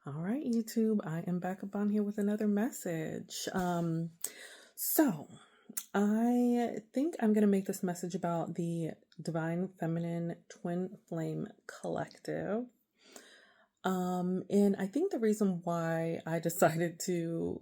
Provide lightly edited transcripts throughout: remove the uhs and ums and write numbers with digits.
All right, YouTube, I am back up on here with another message. So I think I'm going to make this message about the Divine Feminine Twin Flame Collective. And I think the reason why I decided to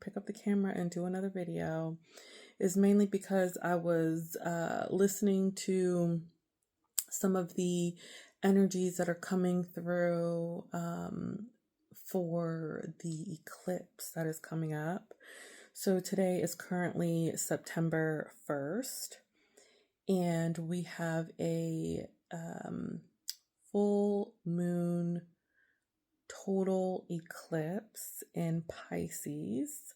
pick up the camera and do another video is mainly because I was listening to some of the energies that are coming through for the eclipse that is coming up. So today is currently September 1st, and we have a full moon total eclipse in Pisces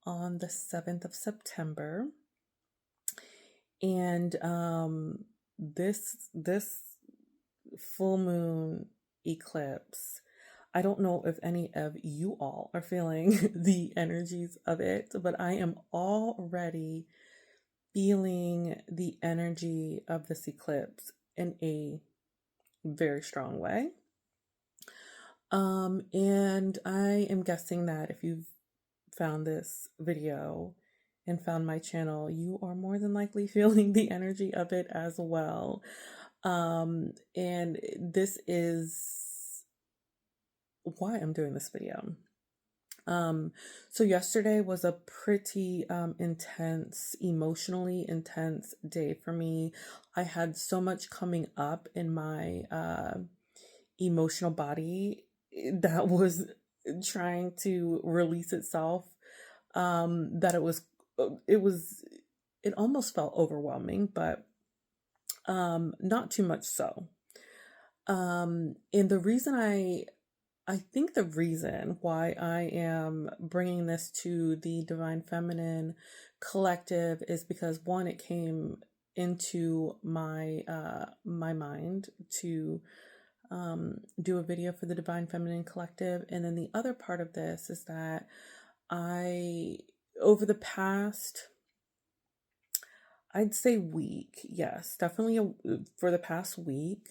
on the 7th of September. And this full moon eclipse, I don't know if any of you all are feeling the energies of it, but I am already feeling the energy of this eclipse in a very strong way. And I am guessing that if you've found this video and found my channel, you are more than likely feeling the energy of it as well. And this is why I'm doing this video. So yesterday was a pretty intense, emotionally intense day for me. I had so much coming up in my emotional body that was trying to release itself, that it almost felt overwhelming, but not too much so. And the reason I think the reason why I am bringing this to the Divine Feminine Collective is because, one, it came into my my mind to do a video for the Divine Feminine Collective. And then the other part of this is that over the past, I'd say week, yes, definitely for the past week,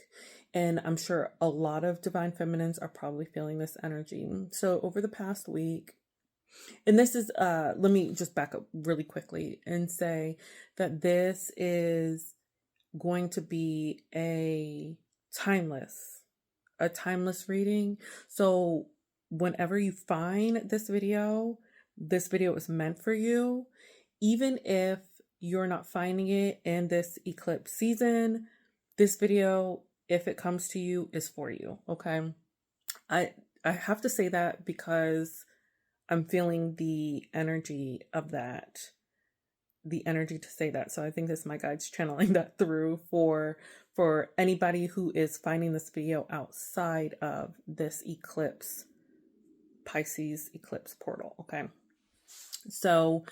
and I'm sure a lot of Divine Feminines are probably feeling this energy. So over the past week, and this is, let me just back up really quickly and say that this is going to be a timeless reading. So whenever you find this video is meant for you. Even if you're not finding it in this eclipse season, this video, if it comes to you, is for you. Okay. I have to say that because I'm feeling the energy of that, the energy to say that. So I think this my guide's channeling that through for anybody who is finding this video outside of this eclipse, Pisces eclipse portal. Okay. So,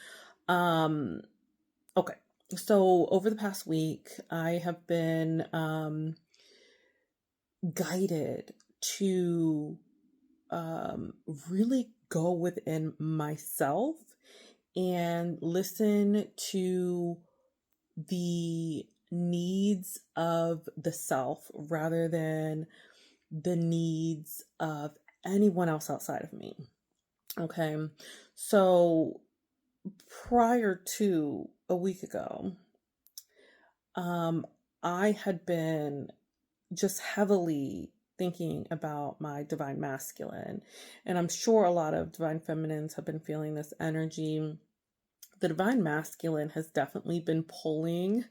okay. So over the past week, I have been guided to really go within myself and listen to the needs of the self rather than the needs of anyone else outside of me. Okay. So prior to a week ago, I had been just heavily thinking about my divine masculine, and I'm sure a lot of divine feminines have been feeling this energy. The divine masculine has definitely been pulling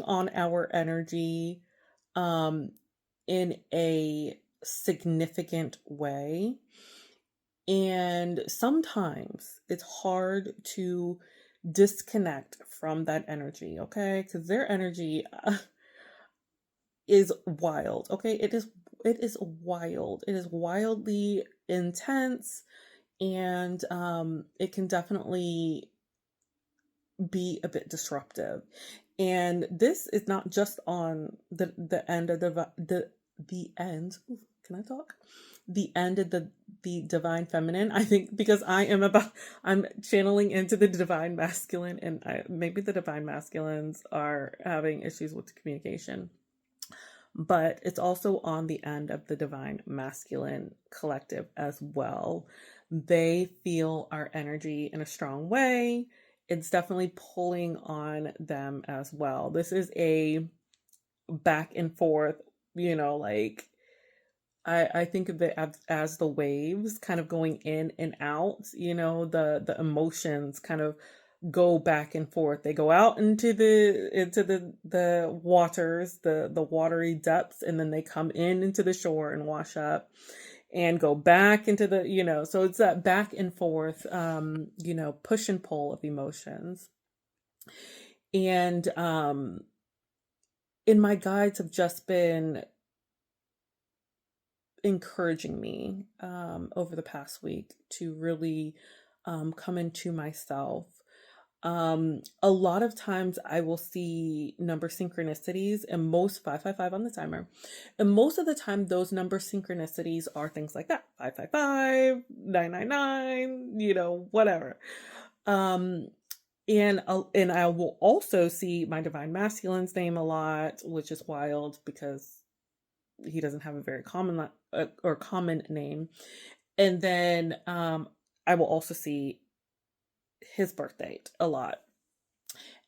on our energy in a significant way. And sometimes it's hard to disconnect from that energy, okay? Because their energy is wild, okay? It is wild. It is wildly intense, and it can definitely be a bit disruptive. And this is not just on the end of the end. Ooh, can I talk? The end of the divine feminine. I think because I'm channeling into the divine masculine, and maybe the divine masculines are having issues with communication. but it's also on the end of the divine masculine collective as well. They feel our energy in a strong way. It's definitely pulling on them as well. This is a back and forth, like I think of it as the waves kind of going in and out, the emotions kind of go back and forth. They go out into the waters, the watery depths, and then they come in into the shore and wash up and go back into so it's that back and forth, push and pull of emotions. And and my guides have just been encouraging me over the past week to really come into myself. A lot of times I will see number synchronicities, and most 555 on the timer. And most of the time those number synchronicities are things like that. 555, 999, whatever. And I will also see my divine masculine's name a lot, which is wild because he doesn't have a very common name. And then I will also see his birth date a lot.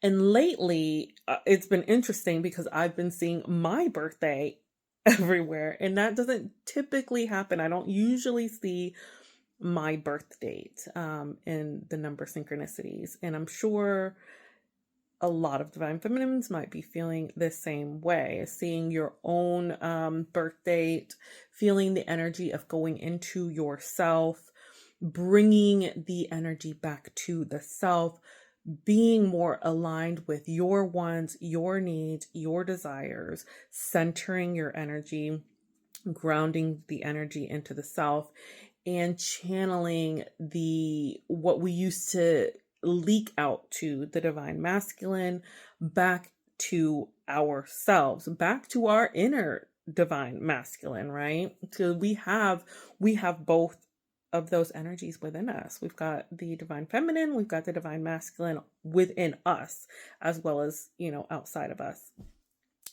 And lately, it's been interesting because I've been seeing my birthday everywhere, and that doesn't typically happen. I don't usually see my birth date in the number synchronicities, and I'm sure a lot of divine feminines might be feeling the same way, seeing your own birth date, feeling the energy of going into yourself, bringing the energy back to the self, being more aligned with your wants, your needs, your desires, centering your energy, grounding the energy into the self, and channeling what we used to leak out to the divine masculine back to ourselves, back to our inner divine masculine, right? So we have both of those energies within us. We've got the divine feminine, we've got the divine masculine within us, as well as, outside of us.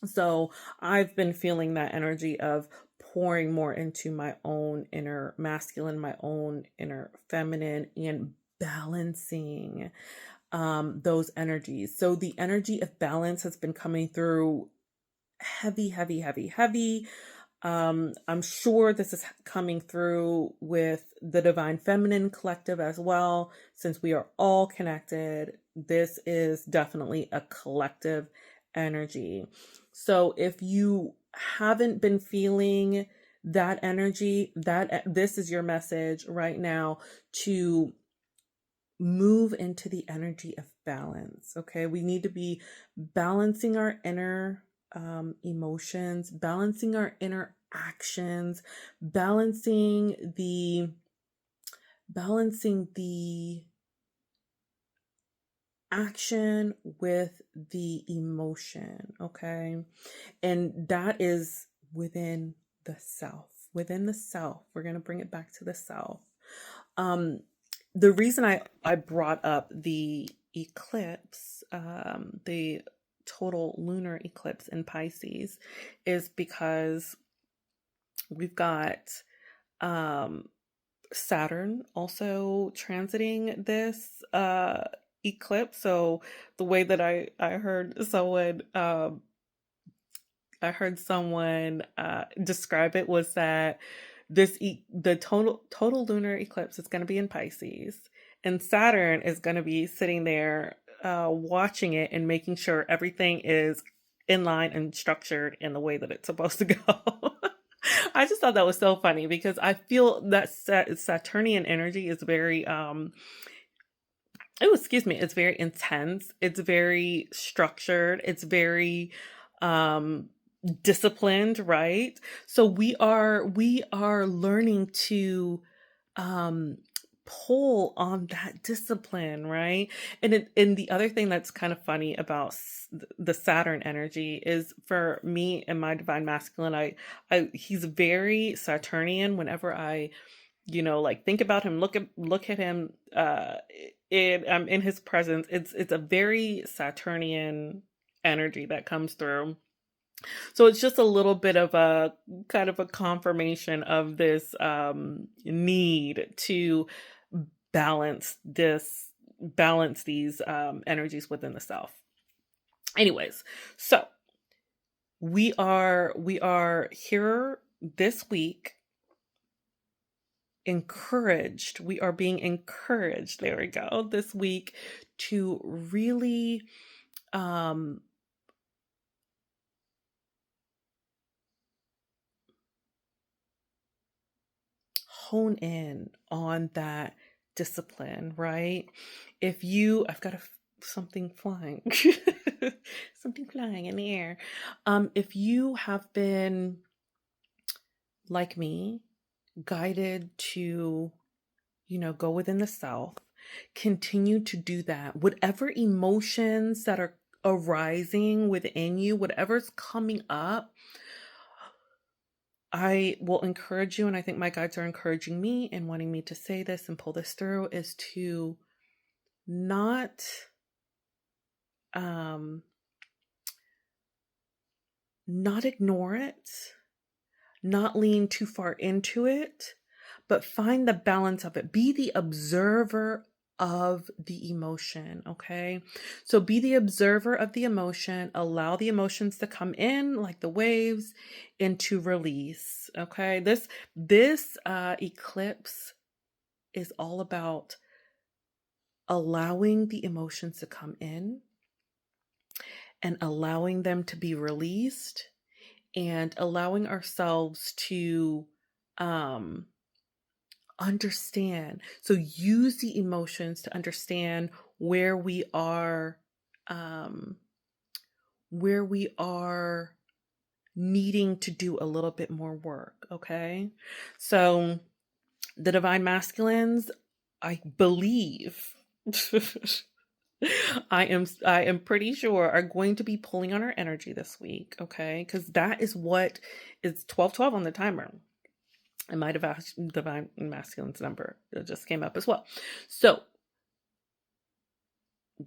So I've been feeling that energy of pouring more into my own inner masculine, my own inner feminine, and balancing those energies. So the energy of balance has been coming through heavy, heavy, heavy, heavy. I'm sure this is coming through with the divine feminine collective as well, since we are all connected. This is definitely a collective energy. So if you haven't been feeling that energy, this is your message right now to move into the energy of balance. Okay, we need to be balancing our inner emotions, balancing our inner actions, balancing the action with the emotion. Okay, and that is within the self. Within the self, we're going to bring it back to the self. The reason I brought up the eclipse, the total lunar eclipse in Pisces, is because we've got Saturn also transiting this eclipse. So the way that I heard someone describe it was that the total lunar eclipse is going to be in Pisces, and Saturn is going to be sitting there watching it and making sure everything is in line and structured in the way that it's supposed to go. I just thought that was so funny because I feel that Saturnian energy is very it's very intense, it's very structured, it's very disciplined, right? So we are learning to pull on that discipline, right? And the other thing that's kind of funny about the Saturn energy is, for me and my divine masculine, I he's very Saturnian. Whenever I like think about him, look at him, I'm in his presence, it's a very Saturnian energy that comes through. So it's just a little bit of a kind of a confirmation of this need to balance these energies within the self. Anyways, so we are here this week, encouraged. We are being encouraged, there we go, this week to really um hone in on that discipline, right? If you, I've got something flying, something flying in the air. If you have been like me, guided to, go within the self, continue to do that. Whatever emotions that are arising within you, whatever's coming up, I will encourage you, and I think my guides are encouraging me and wanting me to say this and pull this through, is to not um not ignore it, not lean too far into it, but find the balance of it. Be the observer of the emotion, okay? So be the observer of the emotion, allow the emotions to come in like the waves and to release, okay? This eclipse is all about allowing the emotions to come in and allowing them to be released and allowing ourselves to um understand. So use the emotions to understand where we are um where we are needing to do a little bit more work, okay? So the divine masculines, I believe, I am pretty sure, are going to be pulling on our energy this week, okay? Because that is what is 1212 on the timer. And my divine masculine's number just came up as well. So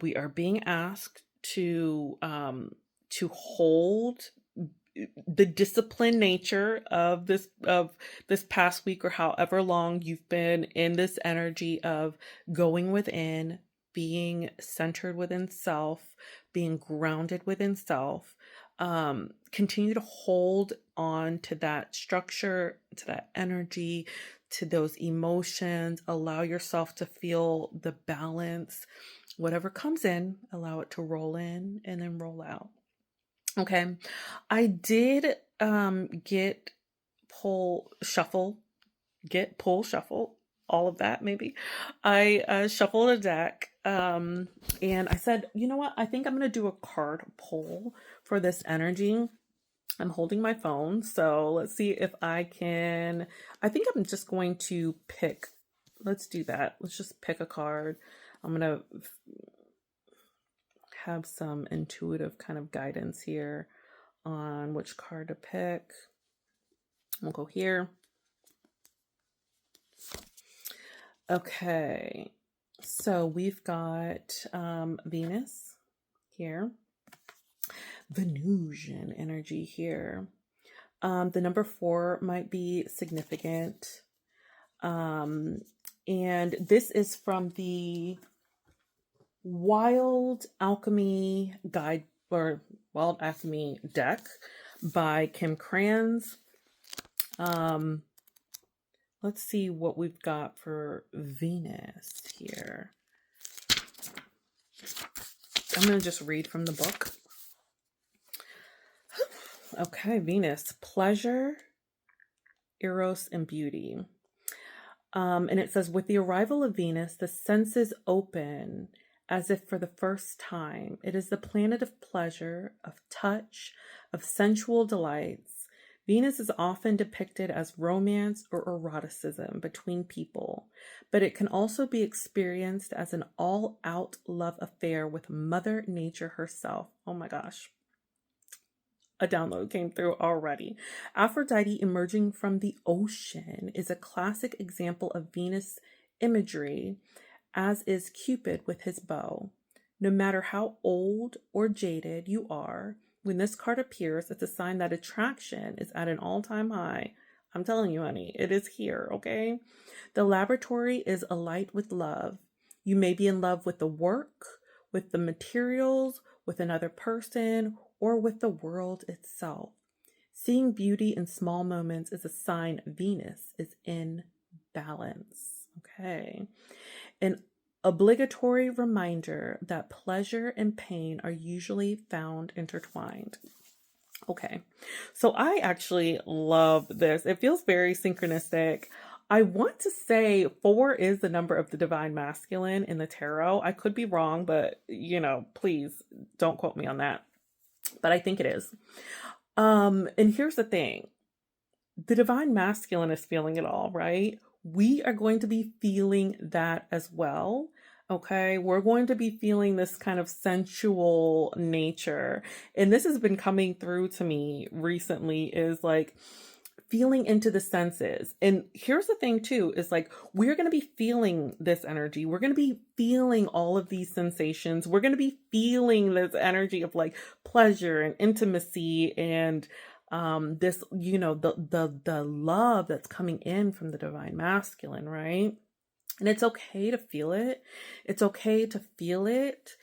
we are being asked to hold the disciplined nature of this past week, or however long you've been in this energy of going within, being centered within self, being grounded within self. Continue to hold on to that structure, to that energy, to those emotions. Allow yourself to feel the balance. Whatever comes in, allow it to roll in and then roll out. Okay. I did get pull shuffle, all of that maybe. I shuffled a deck and I said, you know what? I think I'm going to do a card pull for this energy. I'm holding my phone, so let's see if I can. I think I'm just going to pick. Let's do that. Let's just pick a card. I'm going to have some intuitive kind of guidance here on which card to pick. We'll go here. Okay, so we've got Venus here, Venusian energy here. The number 4 might be significant. And this is from the Wild Alchemy Guide, or Wild Alchemy deck by Kim Kranz. Let's see what we've got for Venus here. I'm going to just read from the book. Okay, Venus, pleasure, eros, and beauty. And it says, with the arrival of Venus, the senses open as if for the first time. It is the planet of pleasure, of touch, of sensual delights. Venus is often depicted as romance or eroticism between people, but it can also be experienced as an all-out love affair with Mother Nature herself. Oh my gosh. A download came through already. Aphrodite emerging from the ocean is a classic example of Venus imagery, as is Cupid with his bow. No matter how old or jaded you are, when this card appears, it's a sign that attraction is at an all-time high. I'm telling you, honey, it is here, okay? The laboratory is alight with love. You may be in love with the work, with the materials, with another person, or with the world itself. Seeing beauty in small moments is a sign Venus is in balance. Okay. An obligatory reminder that pleasure and pain are usually found intertwined. Okay. So I actually love this. It feels very synchronistic. I want to say 4 is the number of the divine masculine in the tarot. I could be wrong, but please don't quote me on that. But I think it is. And here's the thing. The divine masculine is feeling it all, right? We are going to be feeling that as well. Okay, we're going to be feeling this kind of sensual nature. And this has been coming through to me recently, is like feeling into the senses. And here's the thing too, is like, we're going to be feeling this energy. We're going to be feeling all of these sensations. We're going to be feeling this energy of like pleasure and intimacy and this, the love that's coming in from the divine masculine, right? And it's okay to feel it. It's okay to feel it.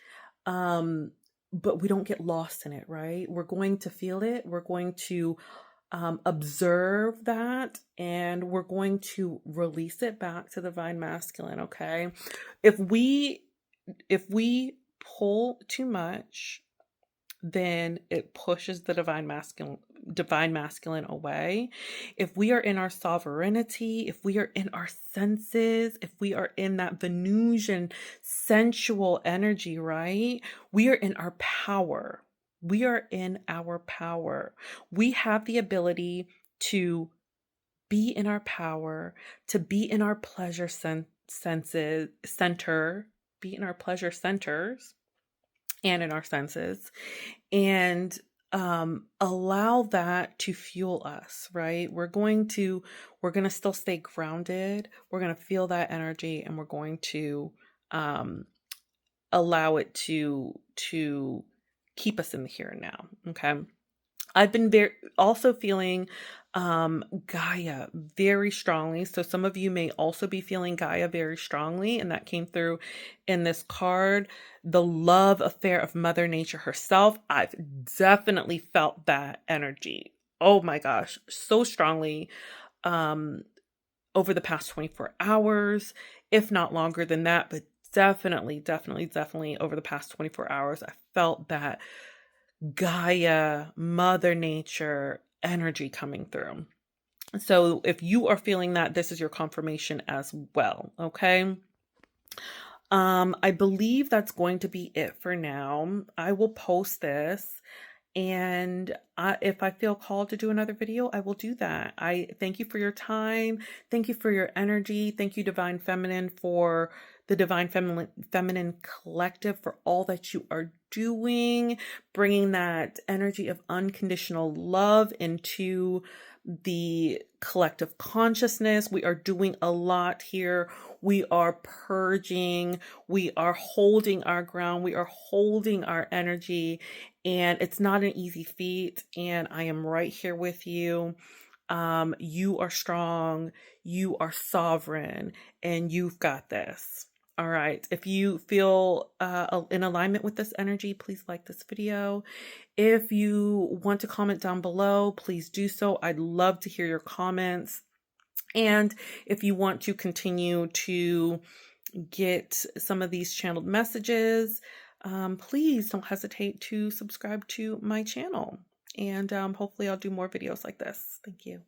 But we don't get lost in it, right? We're going to feel it. We're going to observe that, and we're going to release it back to the divine masculine. Okay. If we pull too much, then it pushes the divine masculine away. If we are in our sovereignty, if we are in our senses, if we are in that Venusian sensual energy, right? We are in our power. We are in our power. We have the ability to be in our power, to be in our pleasure senses center, be in our pleasure centers and in our senses, and allow that to fuel us, right? We're going to still stay grounded. We're going to feel that energy, and we're going to allow it to keep us in the here and now. Okay. I've been also feeling Gaia very strongly. So some of you may also be feeling Gaia very strongly, and that came through in this card. The love affair of Mother Nature herself. I've definitely felt that energy. Oh my gosh, so strongly over the past 24 hours, if not longer than that, but definitely over the past 24 hours, I felt that Gaia, Mother Nature energy coming through. So if you are feeling that, this is your confirmation as well. Okay. I believe that's going to be it for now. I will post this, and if I feel called to do another video, I will do that. I thank you for your time. Thank you for your energy. Thank you, Divine Feminine, for the Divine Feminine Collective, for all that you are doing, bringing that energy of unconditional love into the collective consciousness. We are doing a lot here. We are purging. We are holding our ground. We are holding our energy, and it's not an easy feat. And I am right here with you. You are strong. You are sovereign, and you've got this. All right. If you feel in alignment with this energy, please like this video. If you want to comment down below, please do so. I'd love to hear your comments. And if you want to continue to get some of these channeled messages, please don't hesitate to subscribe to my channel. And hopefully I'll do more videos like this. Thank you.